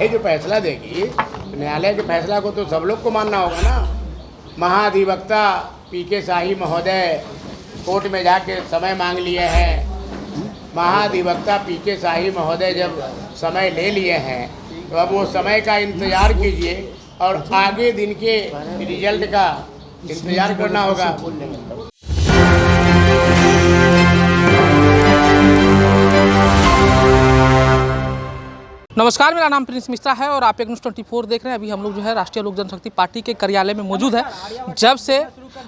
ये जो फैसला देगी न्यायालय के फैसला को तो सब लोग को मानना होगा ना। महाधिवक्ता पीके शाही महोदय कोर्ट में जाके समय मांग लिए हैं। महाधिवक्ता पीके शाही महोदय जब समय ले लिए हैं तो अब वो समय का इंतज़ार कीजिए और आगे दिन के रिजल्ट का इंतज़ार करना होगा। नमस्कार, मेरा नाम प्रिंस मिश्रा है और आप एक न्यूज़ 24 देख रहे हैं। अभी हम लोग जो है राष्ट्रीय लोक जनशक्ति पार्टी के कार्यालय में मौजूद है। जब से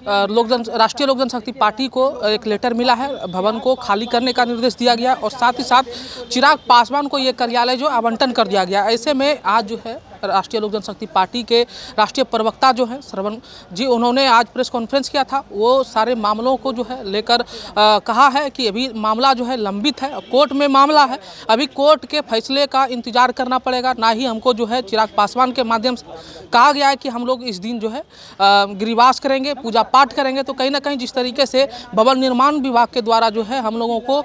राष्ट्रीय लोक जनशक्ति पार्टी को एक लेटर मिला है, भवन को खाली करने का निर्देश दिया गया और साथ ही साथ चिराग पासवान को ये कार्यालय जो आवंटन कर दिया गया। ऐसे में आज जो है राष्ट्रीय लोक जनशक्ति पार्टी के राष्ट्रीय प्रवक्ता जो है श्रवण जी, उन्होंने आज प्रेस कॉन्फ्रेंस किया था। वो सारे मामलों को जो है लेकर कहा है कि अभी मामला जो है लंबित है, कोर्ट में मामला है, अभी कोर्ट के फैसले का इंतजार करना पड़ेगा। ना ही हमको जो है चिराग पासवान के माध्यम से कहा गया है कि हम लोग इस दिन जो है गिरिवास करेंगे, पूजा पाठ करेंगे। तो कहीं ना कहीं जिस तरीके से भवन निर्माण विभाग के द्वारा जो है हम लोगों को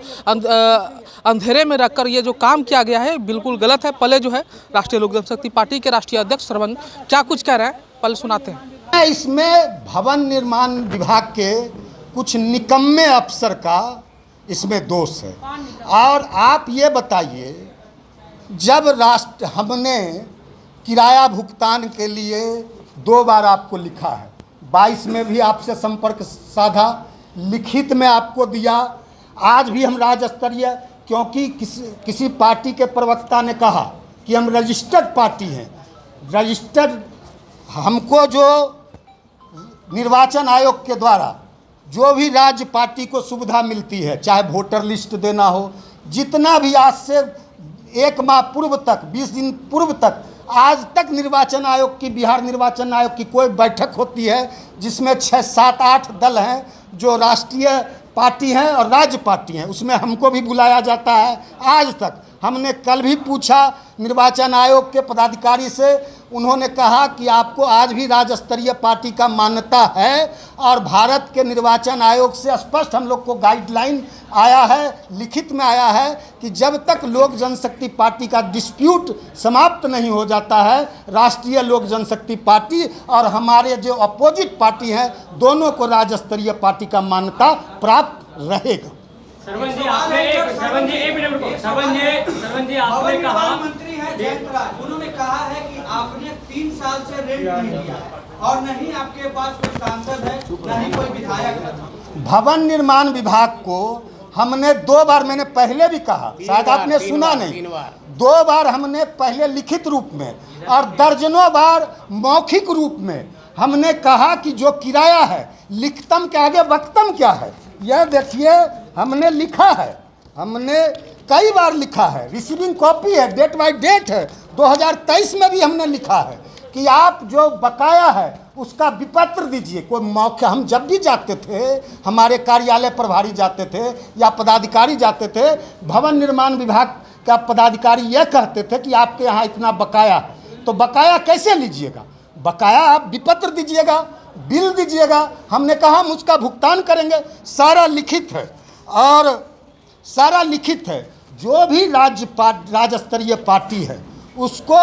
अंधेरे में रखकर ये जो काम किया गया है बिल्कुल गलत है। पहले जो है राष्ट्रीय लोक जनशक्ति पार्टी के राष्ट्रीय अध्यक्ष श्रवण क्या कुछ कह रहे हैं, पहले सुनाते हैं। इसमें भवन निर्माण विभाग के कुछ निकम्मे अफसर का इसमें दोष है। और आप ये बताइए, जब हमने किराया भुगतान के लिए 2 बार आपको लिखा है, 22 में भी आपसे संपर्क साधा, लिखित में आपको दिया, आज भी हम राज्य स्तरीय, क्योंकि किसी पार्टी के प्रवक्ता ने कहा कि हम रजिस्टर्ड पार्टी हैं। रजिस्टर्ड हमको जो निर्वाचन आयोग के द्वारा जो भी राज्य पार्टी को सुविधा मिलती है, चाहे वोटर लिस्ट देना हो, जितना भी आज से 1 माह पूर्व तक, 20 दिन पूर्व तक, आज तक निर्वाचन आयोग की, बिहार निर्वाचन आयोग की कोई बैठक होती है जिसमें 6, 7, 8 दल हैं जो राष्ट्रीय पार्टी हैं और राज्य पार्टी हैं, उसमें हमको भी बुलाया जाता है। आज तक हमने कल भी पूछा निर्वाचन आयोग के पदाधिकारी से, उन्होंने कहा कि आपको आज भी राज्य स्तरीय पार्टी का मान्यता है और भारत के निर्वाचन आयोग से स्पष्ट हम लोग को गाइडलाइन आया है, लिखित में आया है कि जब तक लोक जनशक्ति पार्टी का डिस्प्यूट समाप्त नहीं हो जाता है, राष्ट्रीय लोक जनशक्ति पार्टी और हमारे जो अपोजिट पार्टी हैं, दोनों को राज्य स्तरीय पार्टी का मान्यता प्राप्त रहेगा। श्रवण जी आपने कहा, मंत्री है जयंत राज, उन्होंने कहा है कि आपने 3 साल से रेंट नहीं दिया और नहीं आपके पास कोई सांसद है, नहीं कोई विधायक है। भवन निर्माण विभाग को हमने 2 बार, मैंने पहले भी कहा, शायद आपने सुना नहीं, 2 बार हमने पहले लिखित रूप में और दर्जनों बार मौखिक रूप में हमने कहा कि जो किराया है, लिखतम के आगे वक्तम क्या है, यह देखिए हमने लिखा है, हमने कई बार लिखा है, रिसीविंग कॉपी है, डेट बाय डेट है, 2023 में भी हमने लिखा है कि आप जो बकाया है उसका विपत्र दीजिए। कोई मौका, हम जब भी जाते थे, हमारे कार्यालय प्रभारी जाते थे या पदाधिकारी जाते थे, भवन निर्माण विभाग का पदाधिकारी यह कहते थे कि आपके यहाँ इतना बकाया है, तो बकाया कैसे लीजिएगा, बकाया आप विपत्र दीजिएगा, बिल दीजिएगा। हमने कहा हम उसका भुगतान करेंगे, सारा लिखित है और सारा लिखित है। जो भी राज्य स्तरीय पार्टी है उसको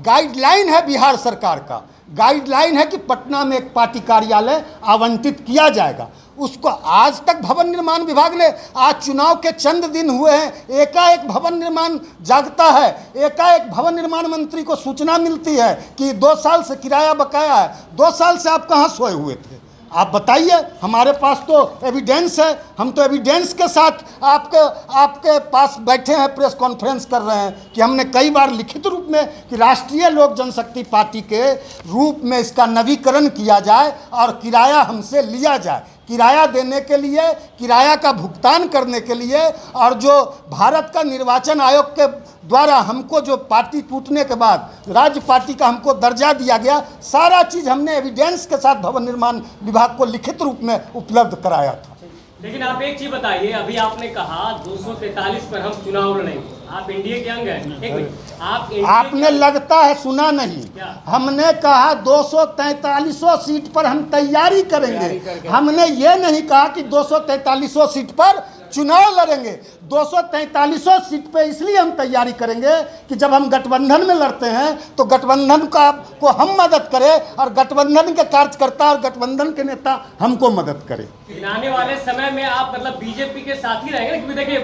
गाइडलाइन है, बिहार सरकार का गाइडलाइन है कि पटना में एक पार्टी कार्यालय आवंटित किया जाएगा। उसको आज तक भवन निर्माण विभाग ने, आज चुनाव के चंद दिन हुए हैं, एकाएक भवन निर्माण जागता है, एकाएक भवन निर्माण मंत्री को सूचना मिलती है कि 2 साल से किराया बकाया है। 2 साल से आप कहाँ सोए हुए थे, आप बताइए। हमारे पास तो एविडेंस है, हम तो एविडेंस के साथ आपके पास बैठे हैं, प्रेस कॉन्फ्रेंस कर रहे हैं कि हमने कई बार लिखित रूप में कि राष्ट्रीय लोक जनशक्ति पार्टी के रूप में इसका नवीकरण किया जाए और किराया हमसे लिया जाए। किराया देने के लिए, किराया का भुगतान करने के लिए, और जो भारत का निर्वाचन आयोग के द्वारा हमको जो पार्टी टूटने के बाद राज्य पार्टी का हमको दर्जा दिया गया, सारा चीज़ हमने एविडेंस के साथ भवन निर्माण विभाग को लिखित रूप में उपलब्ध कराया था। लेकिन आप एक चीज बताइए, अभी आपने कहा 243 पर हम चुनाव लड़ेंगे, आप एनडीए के अंग हैं, एक मिनट, आपने लगता है सुना नहीं, हमने कहा 243 सीट पर हम तैयारी करेंगे। हमने ये नहीं कहा कि 243 सीट पर चुनाव लड़ेंगे। 243 सीट पे इसलिए हम तैयारी करेंगे कि जब हम गठबंधन में लड़ते हैं तो गठबंधन को हम मदद करें और गठबंधन के कार्यकर्ता और गठबंधन के नेता हमको मदद करें। आने वाले समय में आप मतलब बीजेपी के साथ ही रहेंगे, क्योंकि देखिए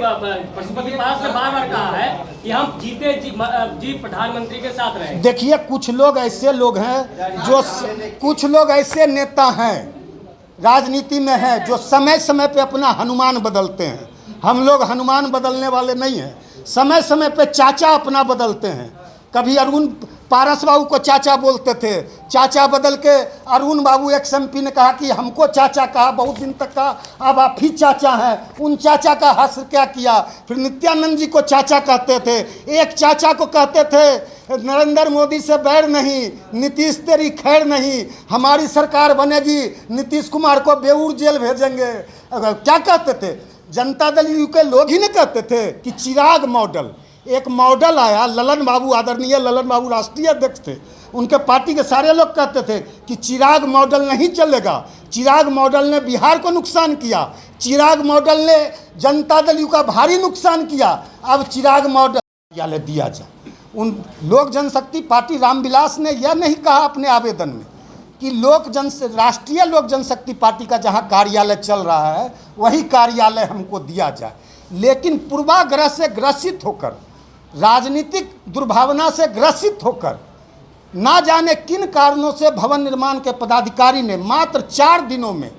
पशुपति पारस ने बार बार कहा है कि हम जीते जी प्रधानमंत्री के साथ रहेंगे। देखिए कुछ लोग ऐसे लोग हैं जो कुछ लोग ऐसे नेता हैं राजनीति में हैं जो समय समय पे अपना हनुमान बदलते हैं। हम लोग हनुमान बदलने वाले नहीं हैं, समय समय पे चाचा अपना बदलते हैं। कभी अरुण पारस बाबू को चाचा बोलते थे, चाचा बदल के अरुण बाबू एक्स MP ने कहा कि हमको चाचा कहा, बहुत दिन तक कहा, अब आप ही चाचा हैं। उन चाचा का हश्र क्या किया। फिर नित्यानंद जी को चाचा कहते थे, एक चाचा को कहते थे नरेंद्र मोदी से बैर नहीं, नीतीश तेरी खैर नहीं, हमारी सरकार बनेगी, नीतीश कुमार को बेऊर जेल भेजेंगे। क्या कहते थे, जनता दल यू के लोग ही नहीं कहते थे कि चिराग मॉडल, एक मॉडल आया। ललन बाबू, आदरणीय ललन बाबू राष्ट्रीय अध्यक्ष थे, उनके पार्टी के सारे लोग कहते थे कि चिराग मॉडल नहीं चलेगा। चिराग मॉडल ने बिहार को नुकसान किया, चिराग मॉडल ने जनता दल यू का भारी नुकसान किया। अब चिराग मॉडल दिया जाए। उन लोक जनशक्ति पार्टी रामविलास ने यह नहीं कहा अपने आवेदन में कि राष्ट्रीय लोक जनशक्ति पार्टी का जहां कार्यालय चल रहा है वही कार्यालय हमको दिया जाए, लेकिन पूर्वाग्रह से ग्रसित होकर, राजनीतिक दुर्भावना से ग्रसित होकर, ना जाने किन कारणों से भवन निर्माण के पदाधिकारी ने मात्र 4 दिनों में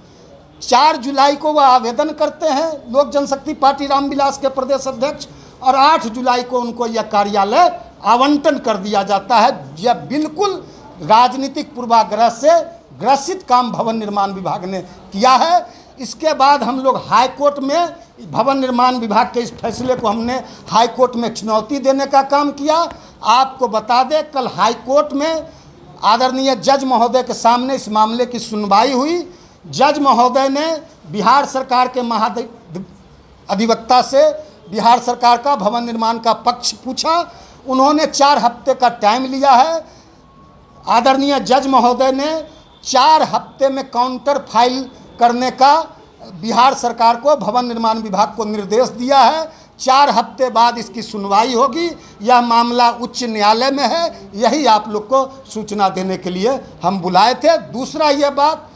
4 जुलाई को वह आवेदन करते हैं लोक जनशक्ति पार्टी रामविलास के प्रदेश अध्यक्ष, और 8 जुलाई को उनको यह कार्यालय आवंटन कर दिया जाता है। यह बिल्कुल राजनीतिक पूर्वाग्रह से ग्रसित काम भवन निर्माण विभाग ने किया है। इसके बाद हम लोग हाई कोर्ट में भवन निर्माण विभाग के इस फैसले को हमने हाई कोर्ट में चुनौती देने का काम किया। आपको बता दें, कल हाई कोर्ट में आदरणीय जज महोदय के सामने इस मामले की सुनवाई हुई। जज महोदय ने बिहार सरकार के महाधिवक्ता से बिहार सरकार का भवन निर्माण का पक्ष पूछा। उन्होंने 4 हफ्ते का टाइम लिया है। आदरणीय जज महोदय ने 4 हफ्ते में काउंटर फाइल करने का बिहार सरकार को भवन निर्माण विभाग को निर्देश दिया है। 4 हफ्ते बाद इसकी सुनवाई होगी। यह मामला उच्च न्यायालय में है, यही आप लोग को सूचना देने के लिए हम बुलाए थे। दूसरा ये बात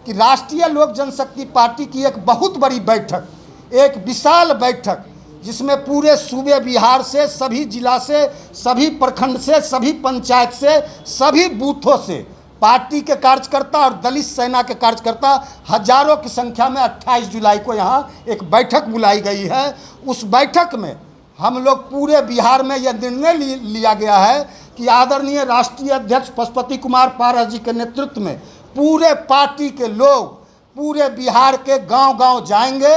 कि राष्ट्रीय लोक जनशक्ति पार्टी की एक बहुत बड़ी बैठक, एक विशाल बैठक जिसमें पूरे सूबे बिहार से, सभी जिला से, सभी प्रखंड से, सभी पंचायत से, सभी बूथों से पार्टी के कार्यकर्ता और दलित सेना के कार्यकर्ता हजारों की संख्या में 28 जुलाई को यहाँ एक बैठक बुलाई गई है। उस बैठक में हम लोग पूरे बिहार में यह निर्णय लिया गया है कि आदरणीय राष्ट्रीय अध्यक्ष पशुपति कुमार पारस जी के नेतृत्व में पूरे पार्टी के लोग पूरे बिहार के गांव-गांव जाएंगे,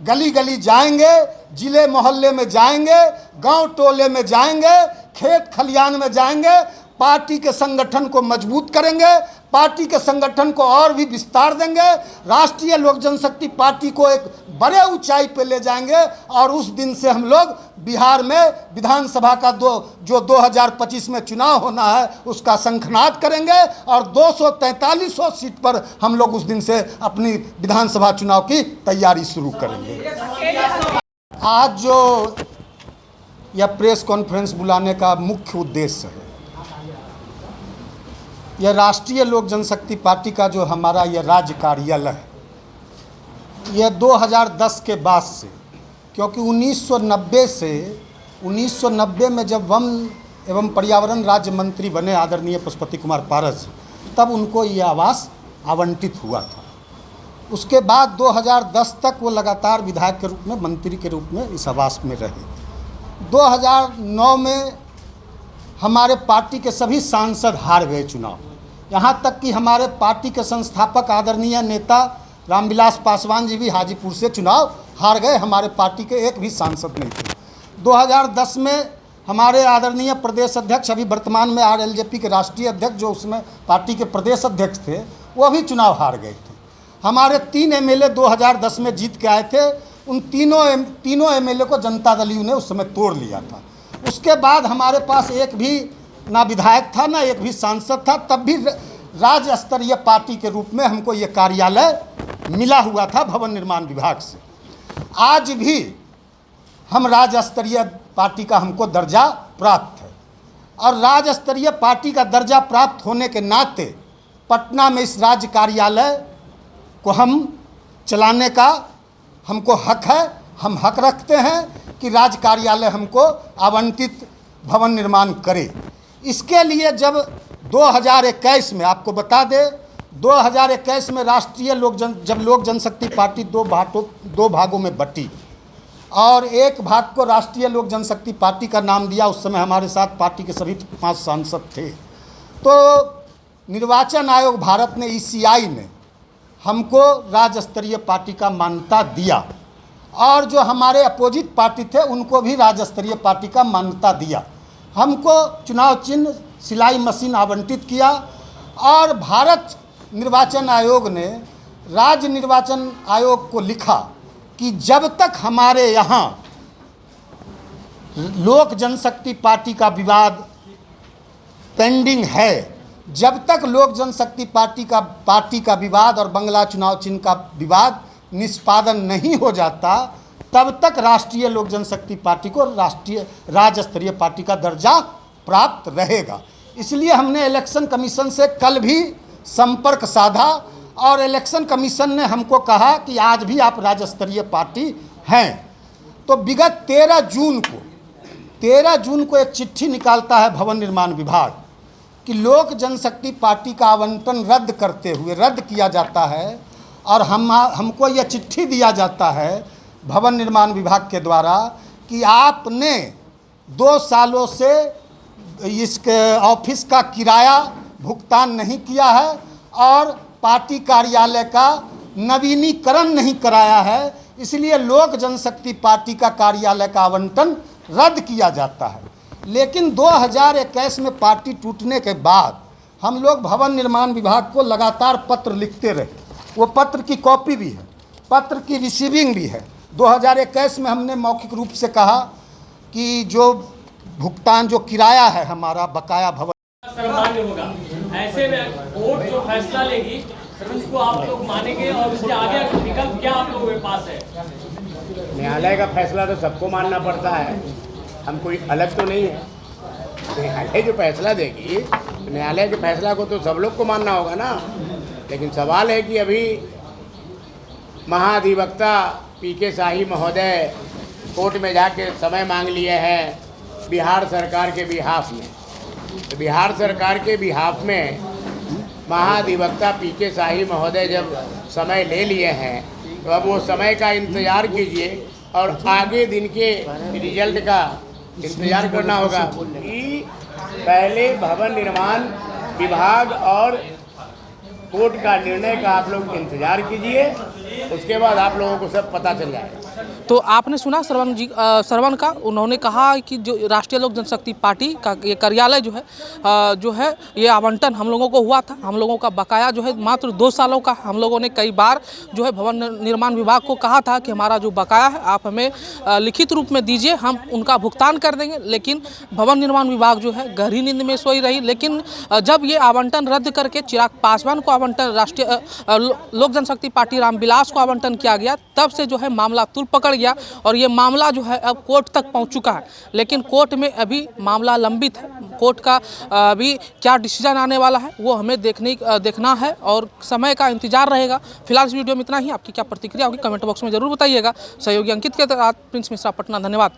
गली-गली जाएंगे, जिले मोहल्ले में जाएंगे, गांव टोले में जाएंगे, खेत खलियान में जाएंगे, पार्टी के संगठन को मजबूत करेंगे, पार्टी के संगठन को और भी विस्तार देंगे, राष्ट्रीय लोक जनशक्ति पार्टी को एक बड़े ऊंचाई पे ले जाएंगे। और उस दिन से हम लोग बिहार में विधानसभा का जो 2025 में चुनाव होना है उसका शंखनाद करेंगे और 243 सीट पर हम लोग उस दिन से अपनी विधानसभा चुनाव की तैयारी शुरू करेंगे। आज जो यह प्रेस कॉन्फ्रेंस बुलाने का मुख्य उद्देश्य है, यह राष्ट्रीय लोक जनशक्ति पार्टी का जो हमारा यह राज्य कार्यालय है, यह 2010 के बाद से, क्योंकि 1990 में जब वन एवं पर्यावरण राज्य मंत्री बने आदरणीय पशुपति कुमार पारस, तब उनको ये आवास आवंटित हुआ था। उसके बाद 2010 तक वो लगातार विधायक के रूप में, मंत्री के रूप में इस आवास में रहे। 2009 में हमारे पार्टी के सभी सांसद हार गए चुनाव, यहाँ तक कि हमारे पार्टी के संस्थापक आदरणीय नेता रामविलास पासवान जी भी हाजीपुर से चुनाव हार गए। हमारे पार्टी के एक भी सांसद नहीं थे। 2010 में हमारे आदरणीय प्रदेश अध्यक्ष, अभी वर्तमान में RLJP के राष्ट्रीय अध्यक्ष, जो उसमें पार्टी के प्रदेश अध्यक्ष थे, वो भी चुनाव हार गए थे। हमारे 3 MLA 2010 में जीत के आए थे। उन तीनों MLA को जनता दल यू ने उस समय तोड़ लिया था। उसके बाद हमारे पास एक भी ना विधायक था, ना एक भी सांसद था। तब भी राज्य स्तरीय पार्टी के रूप में हमको ये कार्यालय मिला हुआ था भवन निर्माण विभाग से। आज भी हम राज्य स्तरीय पार्टी का हमको दर्जा प्राप्त है, और राज्य स्तरीय पार्टी का दर्जा प्राप्त होने के नाते पटना में इस राज्य कार्यालय को हम चलाने का हमको हक है। हम हक रखते हैं कि राज्य कार्यालय हमको आवंटित भवन निर्माण करे। इसके लिए जब 2021 में, आपको बता दें, 2021 में जब लोक जनशक्ति पार्टी दो भागों में बटी और एक भाग को राष्ट्रीय लोक जनशक्ति पार्टी का नाम दिया। उस समय हमारे साथ पार्टी के सभी 5 सांसद थे। तो निर्वाचन आयोग भारत ने, ECI ने हमको राज्य स्तरीय पार्टी का मान्यता दिया, और जो हमारे अपोजिट पार्टी थे उनको भी राज्य स्तरीय पार्टी का मान्यता दिया। हमको चुनाव चिन्ह सिलाई मशीन आवंटित किया, और भारत निर्वाचन आयोग ने राज्य निर्वाचन आयोग को लिखा कि जब तक हमारे यहाँ लोक जनशक्ति पार्टी का विवाद पेंडिंग है, जब तक लोक जनशक्ति पार्टी का विवाद और बंगला चुनाव चिन्ह का विवाद निष्पादन नहीं हो जाता, तब तक राष्ट्रीय लोक जनशक्ति पार्टी को राज्य स्तरीय पार्टी का दर्जा प्राप्त रहेगा। इसलिए हमने इलेक्शन कमीशन से कल भी संपर्क साधा, और इलेक्शन कमीशन ने हमको कहा कि आज भी आप राज्य स्तरीय पार्टी हैं। तो विगत 13 जून को एक चिट्ठी निकालता है भवन निर्माण विभाग कि लोक जनशक्ति पार्टी का आवंटन रद्द किया जाता है, और हमको यह चिट्ठी दिया जाता है भवन निर्माण विभाग के द्वारा कि आपने 2 सालों से इसके ऑफिस का किराया भुगतान नहीं किया है और पार्टी कार्यालय का नवीनीकरण नहीं कराया है, इसलिए लोक जनशक्ति पार्टी का कार्यालय का आवंटन रद्द किया जाता है। लेकिन 2021 में पार्टी टूटने के बाद हम लोग भवन निर्माण विभाग को लगातार पत्र लिखते रहे। वो पत्र की कॉपी भी है, पत्र की रिसीविंग भी है। 2021 में हमने मौखिक रूप से कहा कि जो भुगतान, जो किराया है हमारा बकाया भवन सर्वमान्य होगा। ऐसे में कोर्ट जो फैसला लेगी उसको आप लोग मानेंगे, और उसके आगे विकल्प क्या आप लोगों के पास है? न्यायालय का फैसला तो सबको मानना पड़ता है, हम कोई अलग तो नहीं है। न्यायालय जो फैसला देगी, न्यायालय के फैसला को तो सब लोग को मानना होगा ना। लेकिन सवाल है कि अभी महाधिवक्ता PK शाही महोदय कोर्ट में जाके समय मांग लिए हैं बिहार सरकार के बिहाफ में। तो बिहार सरकार के बिहाफ में महाधिवक्ता PK शाही महोदय जब समय ले लिए हैं, तो अब वो समय का इंतज़ार कीजिए और आगे दिन के रिजल्ट का इंतज़ार करना होगा। कि पहले भवन निर्माण विभाग और कोर्ट का निर्णय का आप लोग इंतजार कीजिए, उसके बाद आप लोगों को सब पता चल जाएगा। तो आपने सुना श्रवण का, उन्होंने कहा कि जो राष्ट्रीय लोक जनशक्ति पार्टी का ये कार्यालय जो है ये आवंटन हम लोगों को हुआ था। हम लोगों का बकाया जो है मात्र 2 सालों का, हम लोगों ने कई बार जो है भवन निर्माण विभाग को कहा था कि हमारा जो बकाया है आप हमें लिखित रूप में दीजिए, हम उनका भुगतान कर देंगे। लेकिन भवन निर्माण विभाग जो है गहरी नींद में सोई रही। लेकिन जब ये आवंटन रद्द करके चिराग पासवान को आवंटन, राष्ट्रीय लोक जनशक्ति पार्टी रामविलास को आवंटन किया गया, तब से जो है मामला तुल पकड़ गया और ये मामला जो है अब कोर्ट तक पहुंच चुका है। लेकिन कोर्ट में अभी मामला लंबित है। कोर्ट का अभी क्या डिसीजन आने वाला है वो हमें देखना है और समय का इंतजार रहेगा। फिलहाल इस वीडियो में इतना ही। आपकी क्या प्रतिक्रिया होगी कमेंट बॉक्स में जरूर बताइएगा। सहयोगी अंकित के साथ प्रिंस मिश्रा, पटना। धन्यवाद।